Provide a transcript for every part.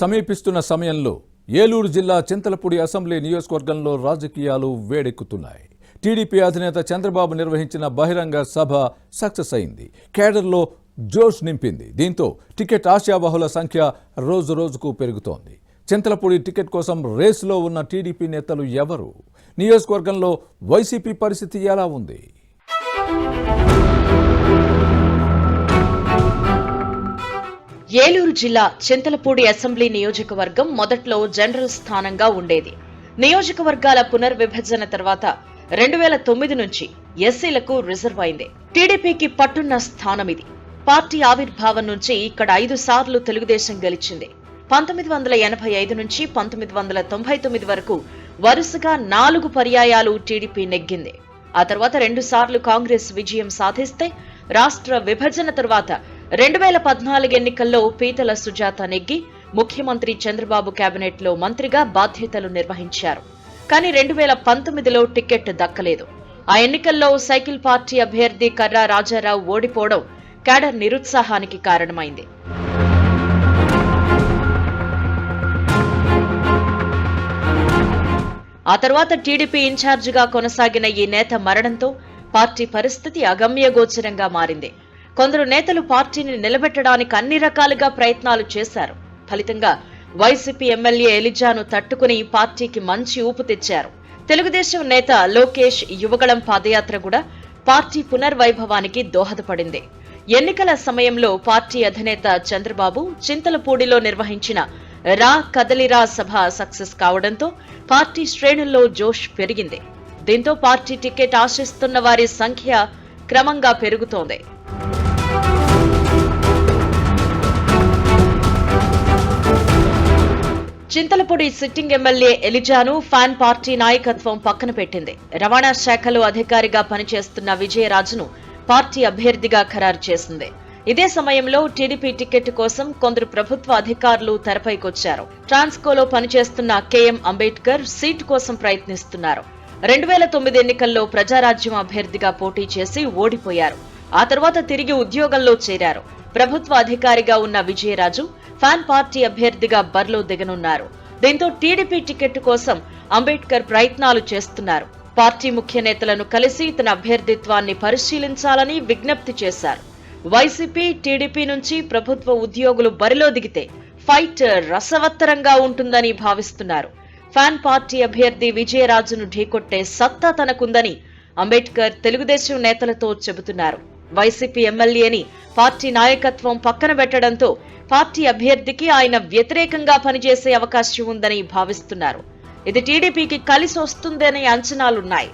సమీపిస్తున్న సమయంలో ఏలూరు జిల్లా చింతలపూడి అసెంబ్లీ నియోజకవర్గంలో రాజకీయాలు వేడెక్కుతున్నాయి. టీడీపీ అధినేత చంద్రబాబు నిర్వహించిన బహిరంగ సభ సక్సెస్ అయింది. కేడర్లో జోష్ నింపింది. దీంతో టికెట్ ఆశావహుల సంఖ్య రోజురోజుకు పెరుగుతోంది. చింతలపూడి టికెట్ కోసం రేసులో ఉన్న టీడీపీ నేతలు ఎవరు? నియోజకవర్గంలో వైసీపీ పరిస్థితి ఎలా ఉంది? ఏలూరు జిల్లా చింతలపూడి అసెంబ్లీ నియోజకవర్గం మొదట్లో జనరల్ స్థానంగా ఉండేది. నియోజకవర్గాల పునర్విభజన తర్వాత 2009 నుంచి ఎస్సీలకు రిజర్వ్ అయింది. టీడీపీకి పట్టున్న స్థానం ఇది. పార్టీ ఆవిర్భావం నుంచి ఇక్కడ 5 సార్లు తెలుగుదేశం గెలిచింది. 1985 నుంచి 1999 వరకు వరుసగా 4 పర్యాయాలు టీడీపీ నెగ్గింది. ఆ తర్వాత 2 సార్లు కాంగ్రెస్ విజయం సాధిస్తే రాష్ట్ర విభజన తర్వాత 2014 ఎన్నికల్లో పీతల సుజాత నెగ్గి ముఖ్యమంత్రి చంద్రబాబు కేబినెట్ లో మంత్రిగా బాధ్యతలు నిర్వహించారు. కానీ 2019లో టికెట్ దక్కలేదు. ఆ ఎన్నికల్లో సైకిల్ పార్టీ అభ్యర్థి కర్రా రాజారావు ఓడిపోవడం కేడర్ నిరుత్సాహానికి కారణమైంది. ఆ తర్వాత టీడీపీ ఇన్ఛార్జిగా కొనసాగిన ఈ నేత మరణంతో పార్టీ పరిస్థితి అగమ్యగోచరంగా మారింది. కొందరు నేతలు పార్టీని నిలబెట్టడానికి అన్ని రకాలుగా ప్రయత్నాలు చేశారు. ఫలితంగా వైసీపీ ఎమ్మెల్యే ఎలిజాను తట్టుకుని పార్టీకి మంచి ఊపు తెచ్చారు. తెలుగుదేశం నేత లోకేష్ యువగళం పాదయాత్ర కూడా పార్టీ పునర్వైభవానికి దోహదపడింది. ఎన్నికల సమయంలో పార్టీ అధినేత చంద్రబాబు చింతలపూడిలో నిర్వహించిన రా కదలిరా సభ సక్సెస్ కావడంతో పార్టీ శ్రేణుల్లో జోష్ పెరిగింది. దీంతో పార్టీ టికెట్ ఆశిస్తున్న వారి సంఖ్య క్రమంగా పెరుగుతోంది. చింతలపూడి సిట్టింగ్ ఎమ్మెల్యే ఎలిజాను ఫ్యాన్ పార్టీ నాయకత్వం పక్కన పెట్టింది. రవాణా శాఖలో అధికారిగా పనిచేస్తున్న విజయరాజును పార్టీ అభ్యర్థిగా ఖరారు చేసింది. ఇదే సమయంలో టీడీపీ టికెట్ కోసం కొందరు ప్రభుత్వ అధికారులు తెరపైకొచ్చారు. ట్రాన్స్కోలో పనిచేస్తున్న కేఎం అంబేద్కర్ సీటు కోసం ప్రయత్నిస్తున్నారు. 2009 ఎన్నికల్లో ప్రజారాజ్యం అభ్యర్థిగా పోటీ చేసి ఓడిపోయారు. ఆ తర్వాత తిరిగి ఉద్యోగంలో చేరారు. ప్రభుత్వ అధికారిగా ఉన్న విజయరాజు ఫ్యాన్ పార్టీ అభ్యర్థిగా బరిలో దిగనున్నారు. దీంతో టీడీపీ టికెట్ కోసం అంబేద్కర్ ప్రయత్నాలు చేస్తున్నారు. పార్టీ ముఖ్య నేతలను కలిసి తన అభ్యర్థిత్వాన్ని పరిశీలించాలని విజ్ఞప్తి చేశారు. వైసీపీ, టీడీపీ నుంచి ప్రభుత్వ ఉద్యోగులు బరిలో దిగితే ఫైట్ రసవత్తరంగా ఉంటుందని భావిస్తున్నారు. ఫ్యాన్ పార్టీ అభ్యర్థి విజయరాజును ఢీకొట్టే సత్తా తనకుందని అంబేద్కర్ తెలుగుదేశం నేతలతో చెబుతున్నారు. వైసీపీ ఎమ్మెల్యేని పార్టీ నాయకత్వం పక్కన పెట్టడంతో పార్టీ అభ్యర్థికి ఆయన వ్యతిరేకంగా పనిచేసే అవకాశం ఉందని భావిస్తున్నారు. ఇది టీడీపీకి కలిసి వస్తుందనే అంచనాలున్నాయి.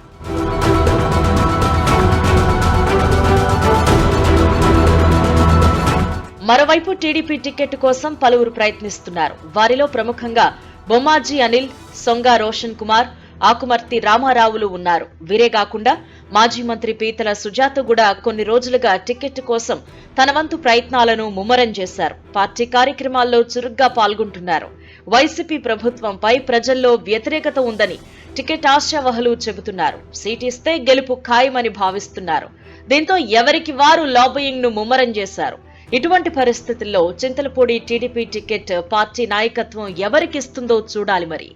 మరోవైపు టీడీపీ టికెట్ కోసం పలువురు ప్రయత్నిస్తున్నారు. వారిలో ప్రముఖంగా బొమ్మాజీ అనిల్, సొంగ రోషన్ కుమార్, ఆకుమర్తి రామారావులు ఉన్నారు. వీరే కాకుండా మాజీ మంత్రి పీతల సుజాత కూడా కొన్ని రోజులుగా టికెట్ కోసం తన వంతు ప్రయత్నాలను ముమ్మరం చేశారు. పార్టీ కార్యక్రమాల్లో చురుగ్గా పాల్గొంటున్నారు. వైసీపీ ప్రభుత్వంపై ప్రజల్లో వ్యతిరేకత ఉందని టికెట్ ఆశావహులు చెబుతున్నారు. సీటిస్తే గెలుపు ఖాయమని భావిస్తున్నారు. దీంతో ఎవరికి వారు లాబియింగ్ ను ముమ్మరం చేశారు. ఇటువంటి పరిస్థితుల్లో చింతలపూడి టీడీపీ టికెట్ పార్టీ నాయకత్వం ఎవరికిస్తుందో చూడాలి మరి.